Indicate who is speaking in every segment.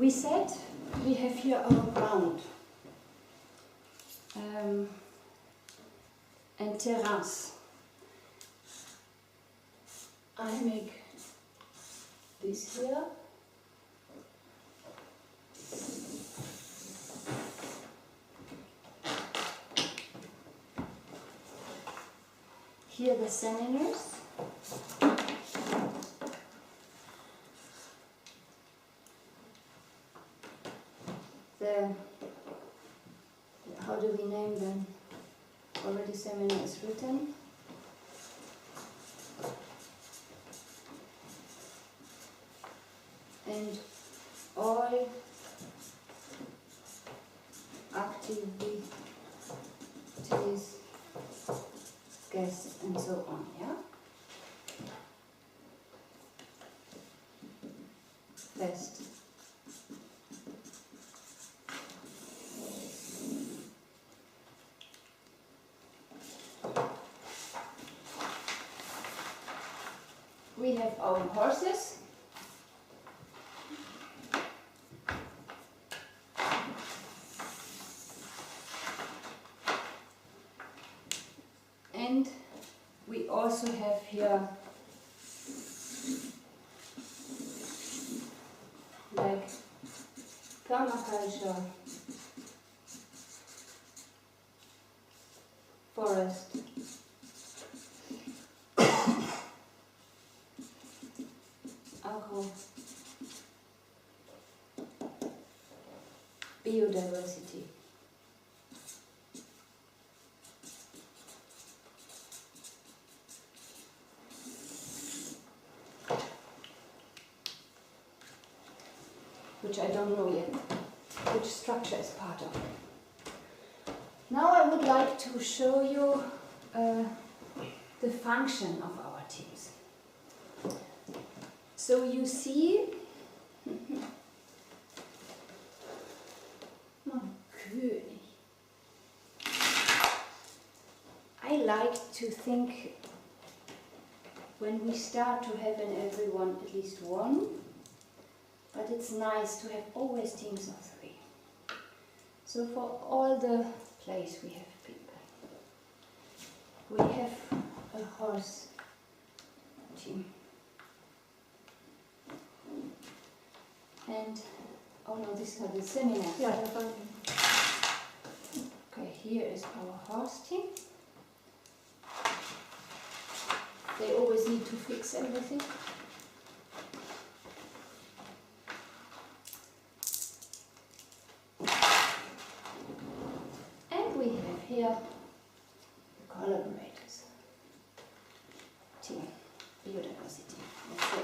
Speaker 1: We said we have here our ground and terrace. I make this here. Here the seminars. How do we name them? Already seminar is written. And all activities, guests and so on, yeah? Fest. We have our horses. And we also have here like permaculture, forest, agro, biodiversity. Which I don't know yet, which structure is part of. Now I would like to show you the function of our teams. So you see, I like to think when we start to have in everyone at least one, but it's nice to have always teams of 3. So for all the place we have people. We have a horse team. And, oh no, these are the seminars.
Speaker 2: Yeah.
Speaker 1: Okay, here is our horse team. They always need to fix everything. And we have here the collaborators team, biodiversity. Let's say.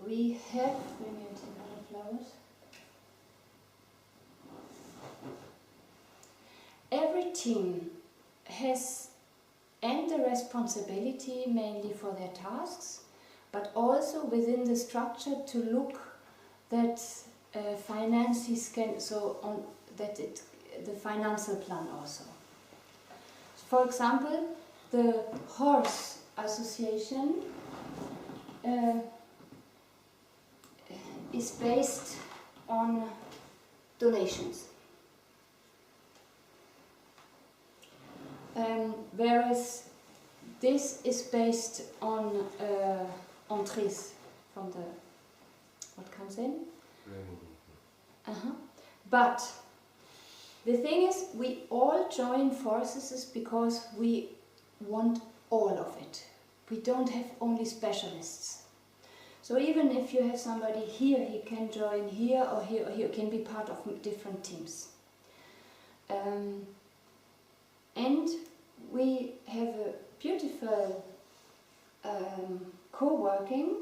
Speaker 1: We have limited flowers. Every team has the responsibility mainly for their tasks, but also within the structure to look that finances can the financial plan also. For example, the horse association is based on donations. Whereas this is based on entries from the what comes in. But the thing is, we all join forces because we want all of it. We don't have only specialists. So even if you have somebody here, he can join here or here or here, can be part of different teams. And we have a beautiful co-working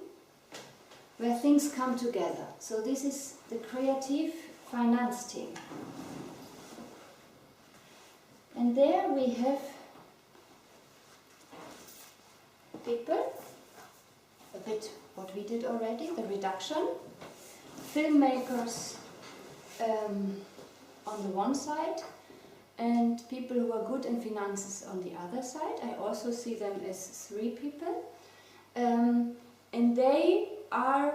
Speaker 1: where things come together. So this is the creative finance team. And there we have people, a bit what we did already, the reduction. filmmakers on the one side and people who are good in finances on the other side. I also see them as three people. And they are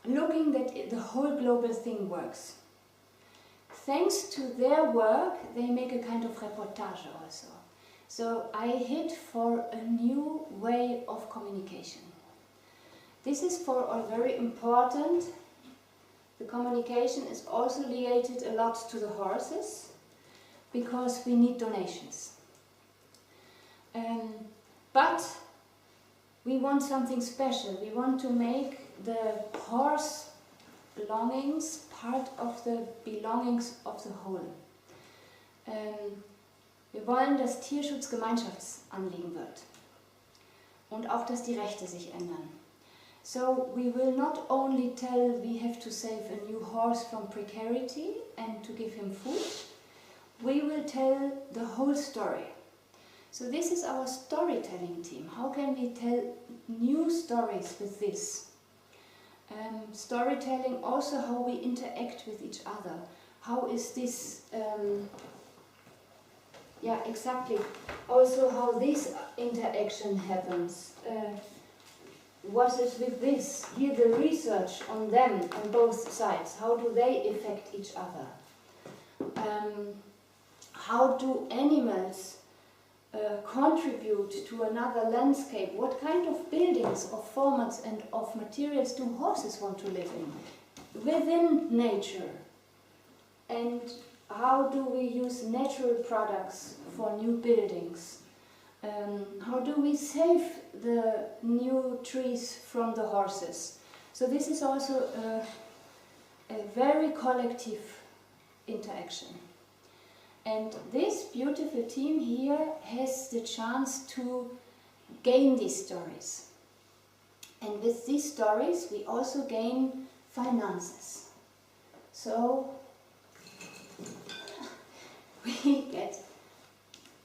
Speaker 1: looking that the whole global thing works. Thanks to their work, they make a kind of reportage also. So I hit for a new way of communication. This is for all very important. The communication is also related a lot to the horses, because we need donations. But we want something special. We want to make the horse belongings part of the belongings of the whole. Wir wollen, dass Tierschutz Gemeinschaftsanliegen wird und auch, dass die Rechte sich ändern. So we will not only tell we have to save a new horse from precarity and to give him food, we will tell the whole story. So this is our storytelling team. How can we tell new stories with this? Storytelling also how we interact with each other. How is this, yeah, exactly. Also how this interaction happens. What is with this? Here the research on them, on both sides. How do they affect each other? How do animals contribute to another landscape? What kind of buildings, of formats and of materials do horses want to live in? Within nature. And how do we use natural products for new buildings? How do we save the new trees from the horses? So this is also a very collective interaction. And this beautiful team here has the chance to gain these stories. And with these stories we also gain finances. So we get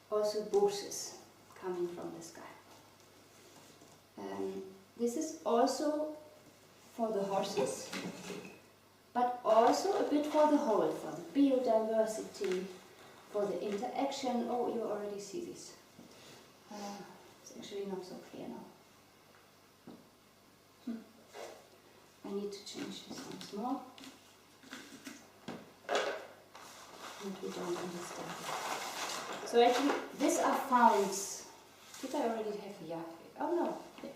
Speaker 1: also bourses coming from the sky. This is also for the horses, but also a bit for the whole, for the biodiversity, for the interaction. Oh, you already see this. It's actually not so clear now. I need to change this once more. And we don't understand. So actually, these are founds. Did I already have? Yeah. Oh no. Okay.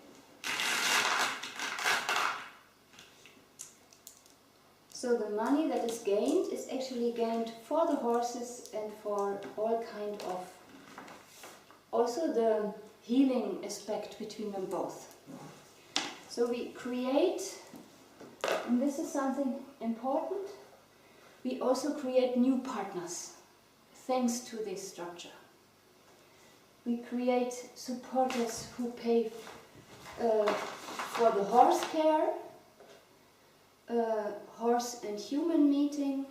Speaker 1: So the money that is gained is actually gained for the horses and for all kind of, also the healing aspect between them both. So we create, and this is something important, we also create new partners thanks to this structure. We create supporters who pay for the horse care, horse and human meeting,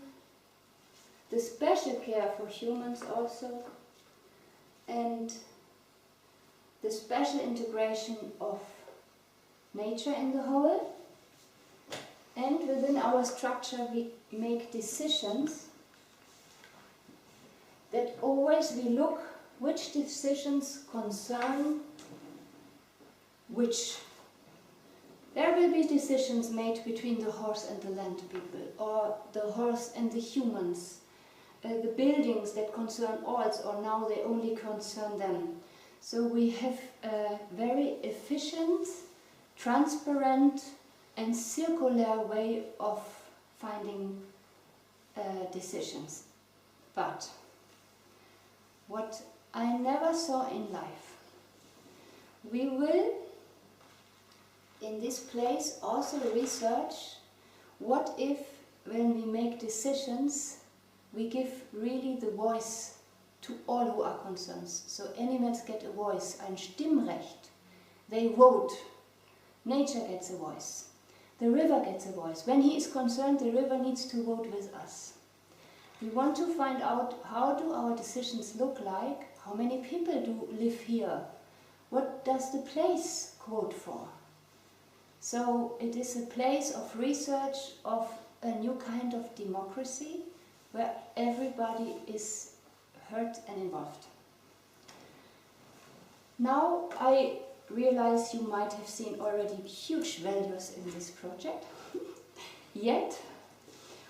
Speaker 1: the special care for humans also, and the special integration of nature in the whole. And within our structure we make decisions that always we look which decisions concern which. There will be decisions made between the horse and the land people, or the horse and the humans. The buildings that concern all, or now they only concern them. So we have a very efficient, transparent and circular way of finding decisions. But what I never saw in life, we will in this place also research what if when we make decisions we give really the voice to all who are concerned. So animals get a voice, ein Stimmrecht. They vote. Nature gets a voice. The river gets a voice. When he is concerned, the river needs to vote with us. We want to find out how do our decisions look like, how many people do live here, what does the place quote for. So it is a place of research of a new kind of democracy where everybody is heard and involved. Now I realize you might have seen already huge values in this project, yet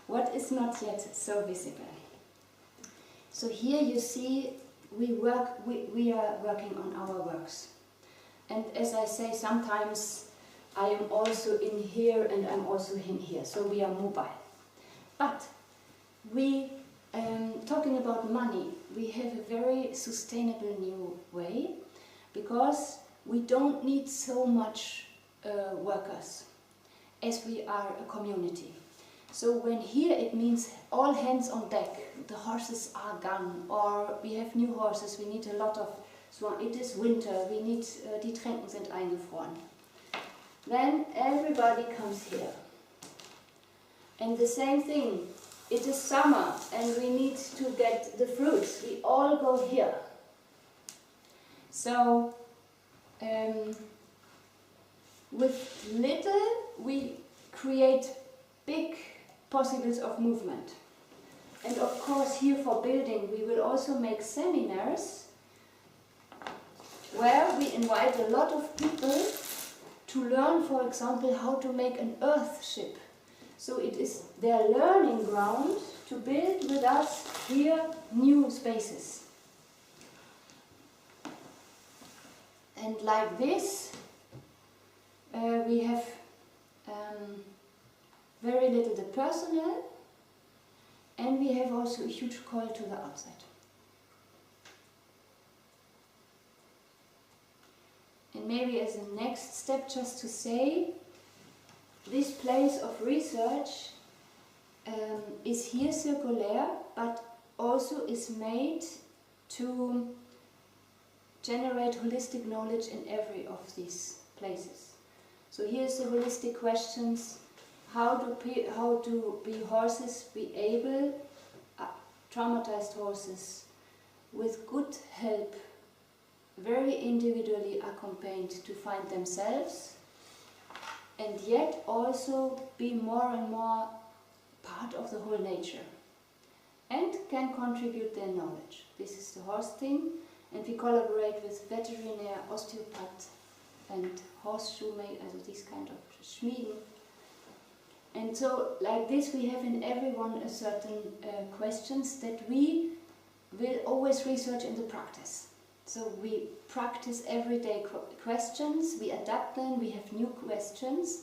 Speaker 1: what is not yet so visible. So here you see we are working on our works. And as I say, sometimes I am also in here and I'm also in here, so we are mobile. But we, talking about money, we have a very sustainable new way, because we don't need so much workers as we are a community. So when here it means all hands on deck, the horses are gone, or we have new horses, we need a lot of, so it is winter, we need, die Tränken sind eingefroren. Then everybody comes here. And the same thing, it is summer and we need to get the fruits, we all go here. So with little we create big possibilities of movement. And of course here for building we will also make seminars where we invite a lot of people to learn, for example, how to make an earth ship. So it is their learning ground to build with us here new spaces. And like this we have very little the personnel, and we have also a huge call to the outside. And maybe as a next step, just to say, this place of research is here circular, but also is made to generate holistic knowledge in every of these places. So here's the holistic questions. How do horses be able, traumatized horses, with good help, very individually accompanied, to find themselves, and yet also be more and more part of the whole nature, and can contribute their knowledge. This is the horse thing, and we collaborate with veterinary, osteopath, and horseshoe make, also this kind of Schmieden. And so, like this, we have in everyone a certain questions that we will always research in the practice. So we practice everyday questions, we adapt them, we have new questions,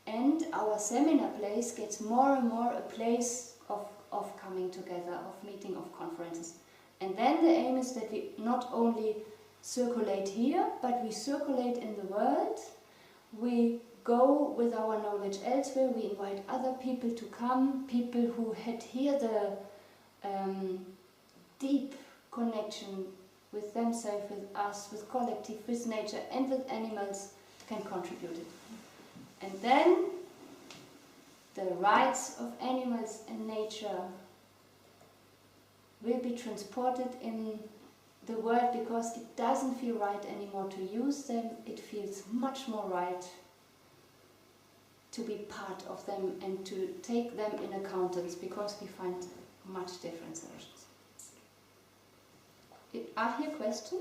Speaker 1: and our seminar place gets more and more a place of coming together, of meeting, of conferences. And then the aim is that we not only circulate here, but we circulate in the world. We go with our knowledge elsewhere, we invite other people to come, people who had here the deep connection with themselves, with us, with collective, with nature and with animals, can contribute it. And then the rights of animals and nature will be transported in the world, because it doesn't feel right anymore to use them, it feels much more right to be part of them and to take them in accountance, because we find much different solutions. Are here questions?